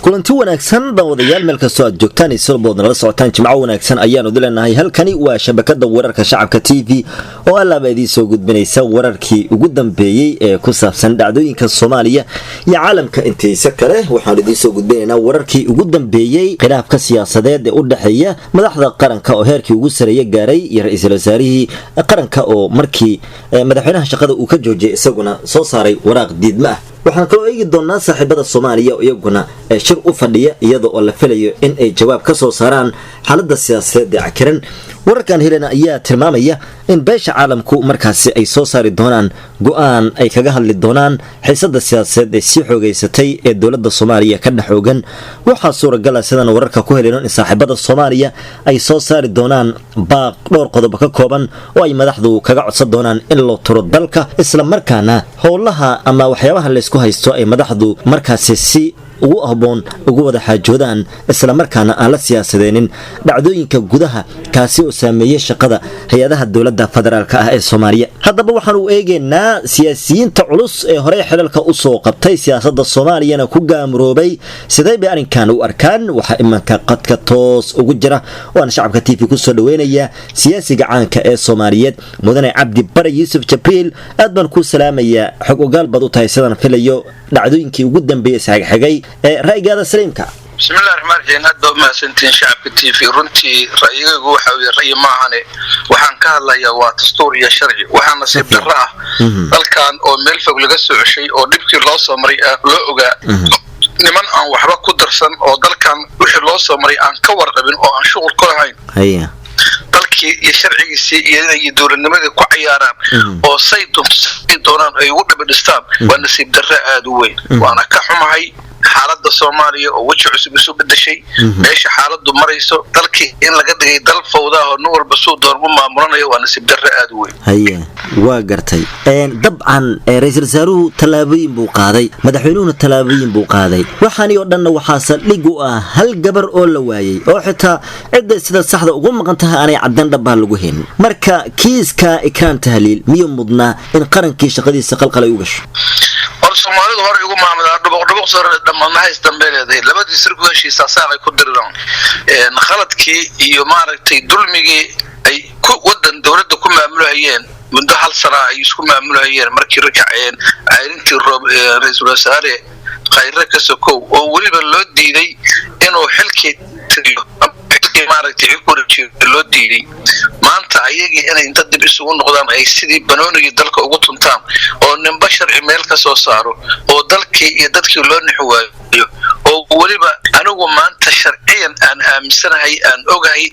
kulanti wanaagsan dawadayaal meel kastoo aad joogtaan isla boodna la socotaan jimco wanaagsan ayaanu dilanahay halkani waa shabakada wararka shacabka TV oo allaaba idin soo gudbinaysa wararkii ugu dambeeyay ee ku saabsan dhacdooyinka Soomaaliya iyo caalamka intiisa kale waxaan idin soo gudbinaynaa wararkii ugu dambeeyay khilaafka siyaasadeed ee u dhaxeeya madaxda qaranka oo heerkii ugu sareeyay gaaray iyo ra'iisul wasaarihii qaranka oo markii madaxweynaha shaqada uu ka joojiyay isaguna soo saaray waraaq diidma ah waxaan kaloo eegi doonaa saaxiibada Soomaaliya oo iyaguna shir u fadhiya iyadoo oo la filayo in ay jawaab ka soo saaraan xaaladda siyaasadeed ee cakiran wararkan helena ayaa tilmaamaya in beesha caalamku markaasi ay soo saari doonaan go'aan ay kaga hadli doonaan xiisadda siyaasadeed ee sii xoogaysatay ee dowladda Soomaaliya ka dhaxoogan waxaa suuragal ah sidaan wararka ku helino in saaxiibada Soomaaliya ay soo saari doonaan baaq dhowr qodob ka kooban oo ay madaxdu kaga codsan doonaan in loo turo dalka isla markaana howlaha ama waxyaabaha la isku haysto ay madaxdu markaasi si ugu ahboon ugu wada xaajoodaan isla markaana aan la siyaasadeenin dhacdooyinka gudaha kaasi oo saameeyay shaqada hay'adaha dawladda federaalka ah ee Soomaaliya haddaba waxaan u eegeynaa siyaasiyiinta culus ee hore xilalka u soo qabtay siyaasadda Soomaaliyana ku gaamroobay sidee bay arrinkan u arkaan waxa imanka qadka toos ugu jira oo shacabka TV ku soo dhaweynaya siyaasiga caanka ee Soomaaliyeed mudane Cabdi Bare Yuusuf Jabriil aad baan ku salaamayaa xog ogaal bad u tahay sidaan filayo dhacdooyinkii ugu dambeeyay saxigay ra'yigaada saliimka bismillaahir rahmaanir rahiim hadba ma santiin shacabka TV runtii ra'yigaygu waxa uu ra'yi maahane waxaan ka hadlayaa waa dastuur iyo sharci waxaan nasiib darro ah dalkan oo meel fog laga soo ceshay oo dhibkii loo soo maray loo ogaa niman aan waxba ku darsan oo dalkan wixii loo soo maray aan ka warqabin oo aan shughul ku lahayn dalkii iyo sharcigiisii iyo dowladnimadii ku ciyaaraan oo say doonaan ay ugu dhabadhistaan waa nasiib darro aad u weyn waana ka xumahay xaaladda Soomaaliya oo wajh cusub isu bedeshay meesha xaaladdu marayso dalkii in laga dhigay dal fawda oo nin walba soo doormo maamulanayo waa nasiib darro aad u weyn waa gartay dabcan ra'iisul wasaaruhu talaabooyin buu qaaday madaxweynuhuna talaabooyin buu qaaday waxaani oo dhanna waxaa saldhig u ah hal gabar oo la waayay oo xitaa cidda sida saxda ugu maqan tahay aanay caddan dhabbaa lagu helin marka kiiska Ikraan Tahliil miyuu mudnaa in qarankii shaqadiisa qalqalay u gasho Soomaalidu hore ugu maamulada dhubuq soo dhammaanahays dambeeleeday labadii sir ku heshiisa saaqay ku diriraan khaladkii iyo maaragtay dulmigii ay ku wadan dawladda ku maamulayeen muddo hal sano ay isku maamulayeen markii rajaceen ayrintii ra'iisul wasaare khayra ka sokow oo waliba loo diiday inuu xilkii tiriyo maaragtay loo diiday maanta ayagii inay inta dib isugu noqdaan ay sidii banoonigii dalka ugu tuntaan oo ninba sharci meel ka soo saaro oo dalkii iyo dadkii loo nixwaayo oo waliba anigu maanta sharciyan aan aaminsanahay aan ogahay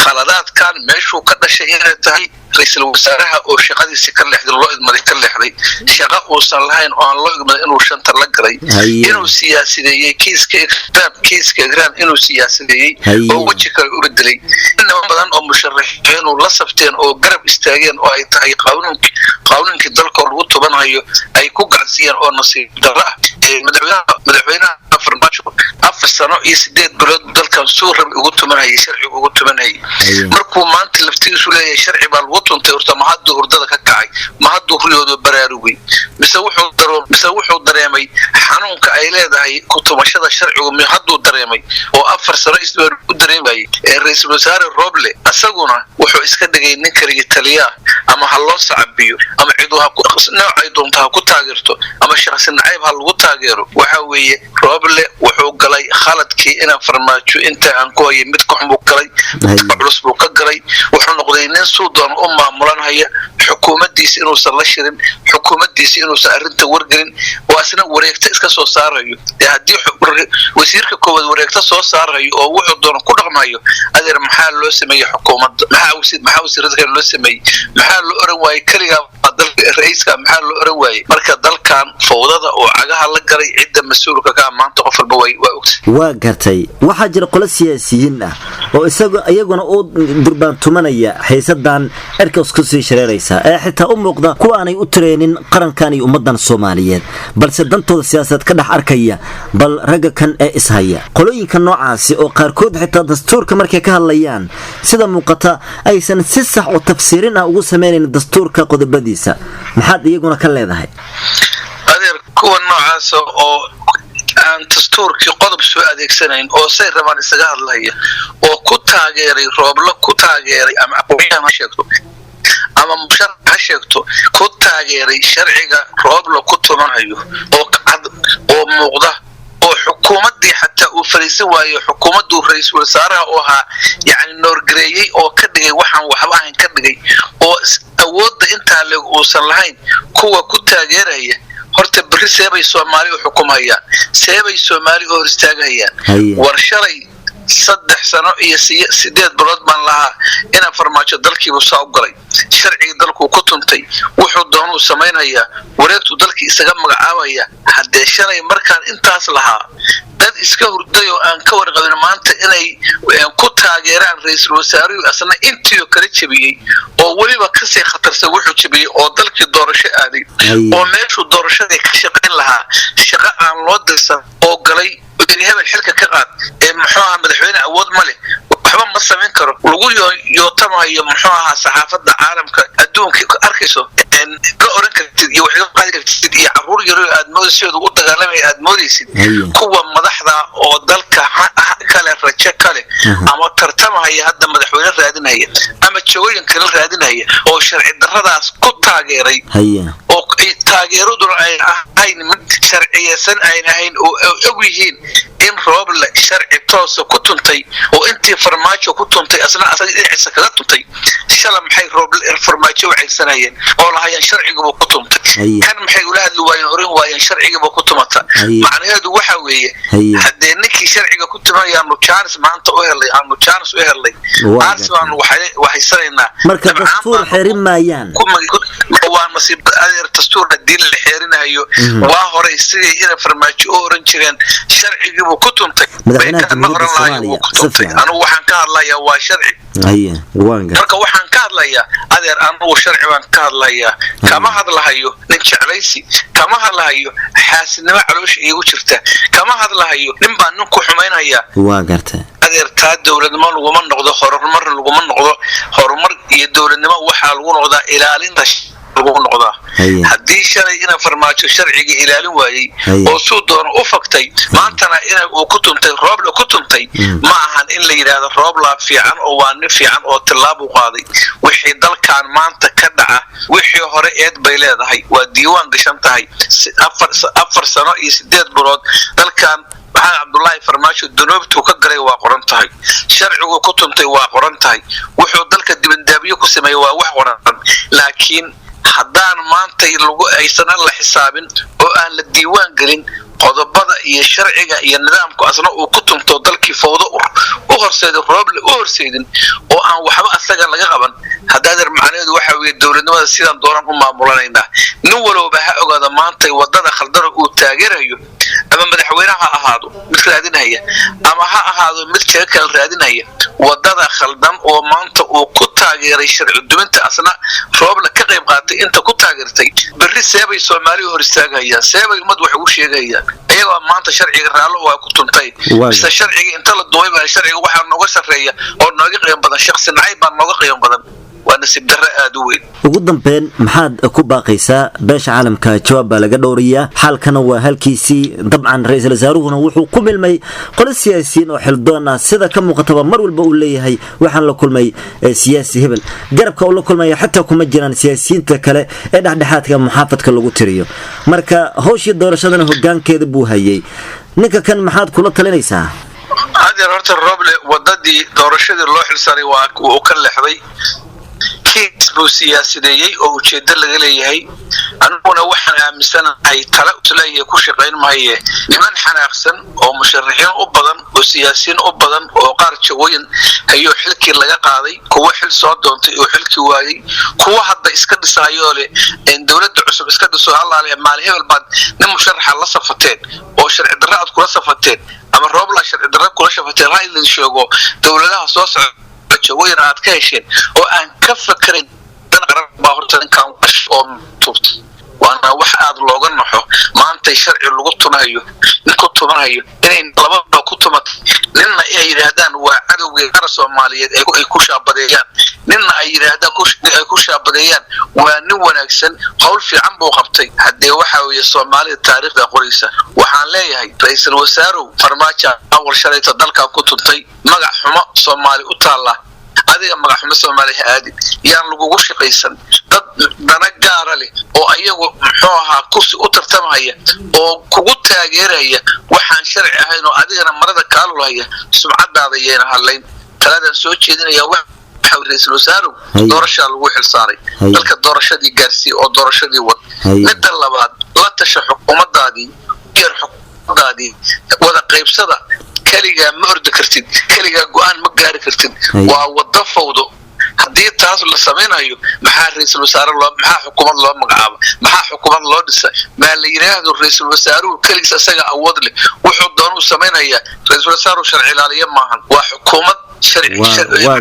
qaladaadkan meeshuu ka dhashay inay tahay ra'iisul wasaaraha oo shaqadiisa ka leexday loo idmaday shaqa uusan lahayn oo aan loo idmaday inuu shanta la galay inuu siyaasideeyay kiiska Ikraan inuu siyaasideeyay oo waji kale u bedelay inaba badan oo musharaxiin oo la safteen oo garab istaageen oo ay tahay qaanuunkii dalka lagu tubanayo ay ku gacsiyeen oo nasiib darro ah madaxweynaha farmaajo 4 sano iyo 8 bilood dalkan soo rab ugu tumanayay sharci ugu tumanayay markuu maanta laftiisu leeyahay sharci baa lagu tuntay horta ma haddu hurdada ka kacay ma haddu riyoodo baraarugay mise wuxuu dareemay xanuunka ay leedahay ku tumashada sharcigu ma haddu dareemay oo 4 sano isbar u dareemay ra'iisul wasaare Roble asaguna wuxuu iska dhigay nin kaliya taliya ama ha loo sacabiyo ama ciidaha ku noocay doonta ku taageerto ama shakhsi nacayb ha lagu taageero waxa weeye Roble wuxuu galay khaladkii inaan farmaajo inta aan ku hayay mid koox buu galay culus buu ka galay wuxuu noqday nin suudan u maamulanaya xukuumaddiisa inuusan la shirin xukuumaddiisa inuusan arrinta wargelin oo asna wareegta iska soo saarayo haddii wasiirka koowaad wareegta soo saarayo oo wuxuu doon ku dhaqmayo adeer maxaa loo sameeyay xukuumadda maxaa wasiirada loo sameeyay maxaa loo oran waayay kaliya dalka ra'iiska maxaa loo oran waayay marka dalkan fawdada oo cagaha la galay cidda mas'uulka ka maanta qof walba waa gartay waxa jira qolo siyaasiyiin ah oo iyaguna oo durbaan tumanaya xiisadan erkaas ku sii shareeraysa ee xitaa u muuqda kuwa aanay u tireenin qarankan iyo ummadan Soomaaliyeed balse dantooda siyaasad ka dhex arkaya bal raga kan ee ishaya qolooyinka noocaasi oo qaarkood xitaa dastuurka markay ka hadlayaan sida muuqata aysan si sax oo tafsiirin ah ugu sameeyeen dastuurka qodobadiisa maxaad iyaguna ka leedahay adeer kuwa noocaas oo aan dastuurkii qodob soo adeegsanayn oo say rabaan isaga hadlaya oo ku taageeray rooblo ku taageeray ama aqoonyahan ha sheegto ama musharax ha sheegto ku taageeray sharciga rooblo ku tumanayo oo cad oo muuqda oo xukuumadii xataa uu fariisan waayo xukuumaddu ra'iisul wasaaraha oo ahaa yani noorgareeyay oo ka dhigay waxaan waxba ahayn ka dhigay oo awoodda intaa leeg uusan lahayn kuwa ku taageeraya horta bari seebay Soomaali u xukumayaan seebay Soomaali u hor istaagayaan war shalay 3 sano iyo 8 bilood baan lahaa inaan farmaajo dalkiiba soo galay sharciga dalku ku tuntay wuxuu doonuu sameeynaya wareegtu dalkii isaga magacaabaya hadee shalay markaan intaas lahaa dad iska hurday oo aan ka warqabin maanta inay ku taageeraan ra'iisul wasaaruhu asna intii kala jabiyay oo waliba ka sii khatarsan wuxuu jabiyay oo dalkii doorasho aaday oo meeshu doorashada ka shaqeyn lahaa shaqo aan loo dirsan oo galay hebel xilka ka qaad muxuu ahaa madaxweyne awood ma leh waxba ma samayn karo lagu yootamayo muxuu ahaa saxaafadda caalamka adduunka ka arkayso ka oran kartid iyo waxay qaadi kartid iyo caruur yar oo aad moodaysid u dagaalamay aad moodaysid kuwa madaxda oo dalka kale rajo kale ama tartamaya hadda madaxweyne raadinaya ama jawooyin kale raadinaya oo sharci darradaas ku taageeray oo taageeradu ay ahayn sharciyeysan ay ahayn oo og yihiin in roob la sharci toos ku tuntay oo intii farmaajo ku tuntay asna asaga dhinaciisa kaga tuntay shalay maxay roob farmaajo waxaysanayeen oo lahayeen sharciga ku tuntay kan maxay ula hadli waayeen orin waayeen sharciga ku tumata macnaheedu waxa weeye hadee ninkii sharciga ku tumaya aanu chance maanta u helay arsban waxay sareynaa marka dastuur xirin maayaan waa nasiib adeer dastuur diin la xirinayo waa hore sidii in farmaajo oo oran jireen sharciga ku tuntay anu waxaan ka hadlayaa waa sharci marka waxaan ka hadlayaa adeer anu sharci baan ka hadlayaa kama hadlahayo nin jeclaysi kama hadlahayo xaasidnimo caloosh iigu jirta kama hadlahayo nin baan ninku xumaynaya waa gartay adeer taa dawladnimo laguma noqdo horumar iyo dawladnimo waxa lagu noqdaa ilaalinta lagu noqdaa hadii shalay ina farmaajo sharciga ilaalin waayay oo soo doono u faktay maantana ina uu ku tuntay roob la ku tuntay ma ahan in la yiraahdo roob la fiican oo waa nin fiican oo tilaab u qaaday wixii dalkan maanta ka dhaca wixii hore eed bay leedahay waa diiwaan gashan tahay 4 sano iyo 8 bilood dalkan Abdullahi farmaajo dunuubtu ka galay waa qoran tahay sharcigu ku tuntay waa qoran tahay wuxuu dalka dibandaabiyo ku sameeyay waa wax qoran laakiin haddaan maanta lagu aysan la xisaabin oo aan la diiwaan galin qodobada iyo sharciga iyo nidaamku asna uu ku tunto dalkii fowdo u horseeday roob la u horseedin oo aan waxba asaga laga qaban hadda macnaheedu waxa weeye dawladnimada sidaan dooran u maamulanayna nin walba ha ogaado maanta wadada khaldan uu taageerayo ama madaxweynaha ahaado mid raadinaya ama ha ahaado mid kale raadinaya wadada khaldan oo maanta uu ku taageeray sharci duminta asna roob la ka qayb qaatay inta ku taageertay bari seebay Soomaali hor istaagayaan seebay umad wax ugu sheegayaan ayaga maanta sharciga raalo waa ku tuntay bisa sharciga inta la duubay baa sharciga waxa nooga sareeya oo nooga qiimo badan shakhsi nacayb baa nooga qiimo badan ونسيب درا أدوين. ugu dambeyn maxaad ku baaqaysaa beesha caalamka jawaab baa laga dhowriyaa xalkana waa halkiisii dabcan ra'iisul wasaaruhuna wuxuu ku milmay qolo siyaasiyiin oo xildoon ah sida ka muuqataba mar walba uu leeyahay waxaan la kulmay siyaasi hebel garabka uu la kulmay xataa kuma jiraan siyaasiyiinta kale ee dhaxdhaxaadka muxaafadka lagu tiriyo marka hawshii doorashadana hoggaankeeda buu hayay ninka kan maxaad kula talinaysaa هذه رأت الربل وددي دورشدي الله حلساري وكل لحظي كيس بوسياسية أو شيء اللي جليه أنا وحنا مثلا هاي طلعت لي كوش غير ما هي لمن حنا أحسن أو مشرحين أبدا وسياسيين أبدا وقارد شوين هيو حلك اللي قاضي كوا حل صاد دونت وحلك واي كوا حتى إسكت سايولي إن دولة عصب إسكت سؤال على مال هي البعض نمشرح الله صفتين أو شرع الدراسة كل صفتين أما الرب لا شرع الدراسة كل صفتين هاي اللي شوقه دولة صوص وين عاد كايشين وأن كفكرين أنا باهرتن كان أشوم توت وأنا واحد لوجن نحو ما أنت شرع اللغة نهيو نكتب نهيو إن لما كتب لأن أي رهدان وعدو جرس ومالية كوش أبديان لأن أي رهدان كوش shaabadeeyaan waa nin wanaagsan hawl fiican buu qabtay haddee waxa weeye Soomaalida taariikhda qoraysa waxaan leeyahay ra'iisul wasaaruhu farmaajo awal shalayta dalka ku tuntay magac xumo Soomaali u taala adiga magac xumo Soomaali aadi yaan lagu shaqaysan dad dana gaar leh oo ayagu muxuu ahaa kursi u tartamaya oo kugu taageeraya waxaan sharci ahayn oo adigana marada kaalulaya sumcadaada yeena hadlayn taladan soo jeedinaya ra'iisul wasaaruhu doorasho lagu xilsaaray dalka doorashadii gaarsi oo doorashadii wad midda labaad la tasha xukuumadaadii iyo xukuumadaadii wada qaybsada kaliya ma ordi kartid kaliya go'aan ma gaari kartid waa wada fawdo haddii taas la samaynayo maxaa ra'iisul wasaare maxaa xukuumad loo magacaabo maxaa xukuumad loo dhisay ma la yiraahdo ra'iisul wasaaruhu kaliya asaga awood leh wuxuu doonuu samaynayaa ra'iisul wasaaruhu sharci ilaaliye maahan waa xukuumad شرعي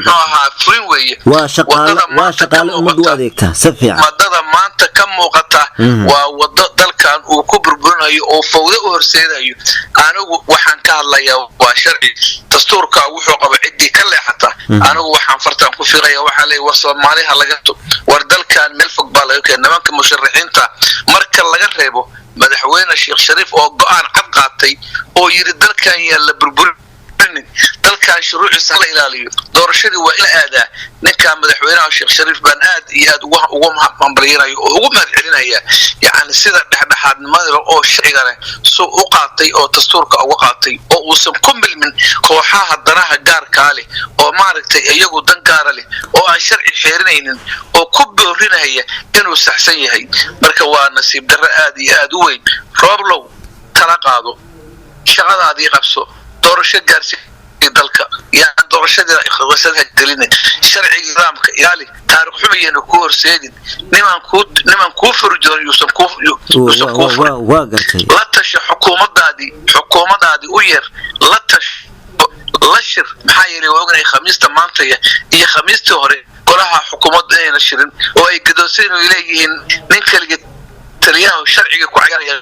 نوعها فرين ويا وشقال أمد واديكتا سفيا مدة ما أنت كم موقتها ووضع كان وكبر بناي وفوضى وهرسيناي أنا وحن كهلا يا وشرعي دستورك وحقب عدي كله حتى أنا وحن فرتان كفيرة وحلي وصل مالها لقته وردل كان ملفق بالك إنما كمشرحين تا مركل لقربه مدحوين الشيخ شريف أو قان عقاتي أو يرد كان يلا بربر dalkan shuruuciisa la ilaaliyo doorashadii waa in aada ninka madaxweynaha Sheekh Shariif baan aad iyo aad ugu mahadcelinayo oo ugu mahadcelinaya yaani sida dhaxdhaxaadnimada oo sharciga leh soo u qaatay oo dastuurka uga qaatay oo uusan ku milmin kooxaha danaha gaarka leh oo maaragtay iyagu dan gaar leh oo aan sharci xeerinaynin oo ku boorinaya inuu saxsan yahay marka waa nasiib darro aad iyo aad u weyn rooblow kala qaado shaqadaadii qabso doorasho gaarsi dalka yaan doorashada ikhwaasada gelin sharci nidaamka ilaali taariikh xumayeen ku horseedin niman ku furjoon yuusan ku waa gartay la tasha xukuumadaadii u yar la tash la shir maxay yiri oogay khamiista maanta iyo khamiista hore golaha xukuumadda ay shirin oo ay gadooseen oo leeyihiin nin kaliya taliyaha sharciga ku ciyaaraya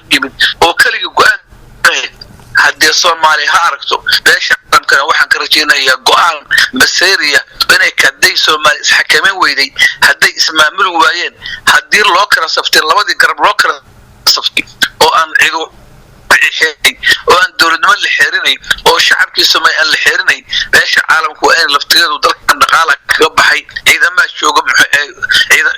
oo kaliya go'aan haddii Soomaali ha aragto beesha qaranka waxaan ka rajeynayaa go'aan mas'uuliya inay kaday Soomaali isxakameyn weyday haday ismaamul waayeen haddii loo kala saftay labadii garab loo kala saftay oo aan ciido oo aan dowladnimo la xeerinay oo shacabkii Soomaali aan la xeerinay beesha caalamku waa in laftigeedu dalkan dhaqaalaha kaga baxay ciidamada jooga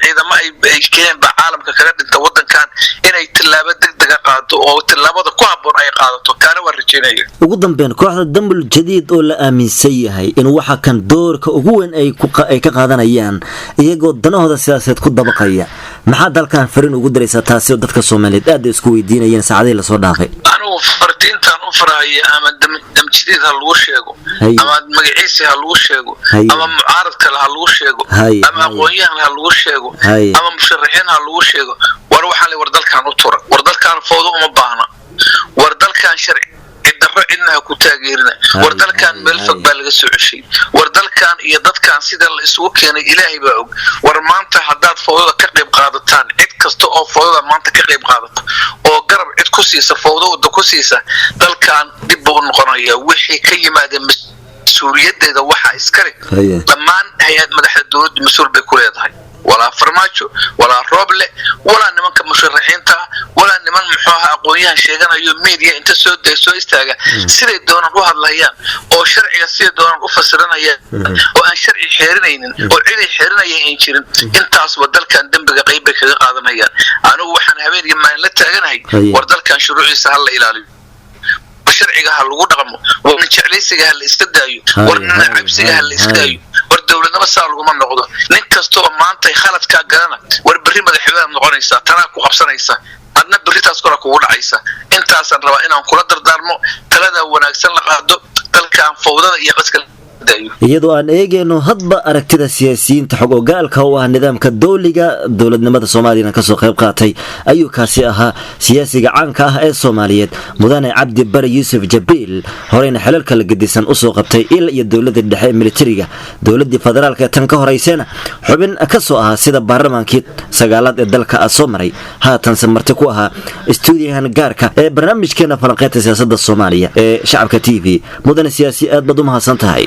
ciidamada ay keeneen ba caalamka kaga dhinta wadankan inay tilaabo degdeg ah qaado oo tilaabada ku habboon ay qaadato kana war rajeynaya ugu dambeyn kooxda dambul jadiid oo la aaminsan yahay in waxa kan doorka ugu weyn ay ka qaadanayaan iyagoo danahooda siyaasadeed ku dabaqaya maxaa dalkan farin ugu diraysa taasi oo dadka Soomaaliyeed aad isku weydiinayeen saacadii la soo dhaafay anu fartiintan u faraaya ama damjidid ha lagu sheego ama magaciisa ha lagu sheego ama mucaarad kale ha lagu sheego ama aqoonyahan ha lagu sheego ama musharaxiin ha lagu sheego war waxa la war dalkan u tura war dalkan foodo uma baahna war dalkan sharci darro inna ku taageerina war dalkan meel fog baa laga soo ceshay war dalkan iyo dadkan sida la isugu keenay Ilaahay baa og war maanta hadaad foodo ka qayb qaadataan cid kasta oo foodo maanta ka qayb qaadato oo garab cid ku siisa foodo ku siisa dalkan dib u noqonaya wixii ka yimaada mas'uuliyadeeda waxa iskale dhammaan hay'ad madaxda dawladda mas'uul bay ku leedahay ولا فرماجو ولا روبله ولا نمن كمشرحين تا ولا نمن محوها aqoonyahan sheeganayo media inta soo istaaga sidii doonaan u hadlayaan oo sharciga sidii doonaan u fasiranayaan oo aan sharci xeerinaynin oo cid xeerinayeen jirin intaas wadalkan dambiga qayb kaga qaadanayaan anigu waxaan habeenkii maalin la taaganahay war dalkan shuruuciisa hal la ilaaliyo sharciga hal lagu dhaqmo war jeclaysiga hal iska daayo war nacabsiga hal iska daayo war dawladnimo saal lagu noqdo nin kasto maanta khalad ka galana war bari madaxweynaha noqonaysa tana ku qabsanaysa adna baritaas kala kugu dhacaysa intaas aan rabaa inaan kula dardaarmo talada wanaagsan la qaado dalkan fawdada iyo qaska iyadoo aan eegayno hadba aragtida siyaasiyiinta xog ogaalka oo ah nidaamka dowladnimada Soomaaliya ka soo qayb qaatay ayuu kaasi ahaa siyaasiga caanka ah ee Soomaaliyeed mudane Cabdi Bari Yuusuf Jabiil horeyna xelalka la gedisan u soo qabtay ilaa iyo dawladda dhexe militariga dawladda federaalka tan ka horeysana xubin ka soo ah sida baarlamaankii sagaalaad ee dalka soo maray haatan samarti ku ahaa stuudiyahan gaarka ee barnaamijkeena falanqeynta siyaasadda Soomaaliya ee shacabka TV mudane siyaasi aad baad u mahadsantahay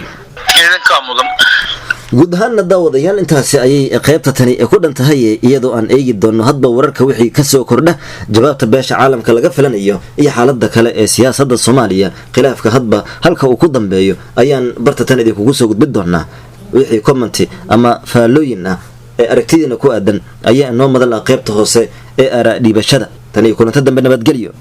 guud ahaanna daawadayaal intaasi ayay qaybta tani ku dhantahay iyadoo aan eegi doono hadba wararka wixii kasoo kordha jawaabta beesha caalamka laga filanayo iyo xaalada kale ee siyaasadda Soomaaliya khilaafka hadba halka uu ku dambeeyo ayaan barta tan idinkugu soo gudbin doonaa wixii comment ama faalooyin ah ee aragtidiina ku aadan ayaa noo madal qaybta hoose ee ara dhiibashada tani kulanta dambe nabadgelyo.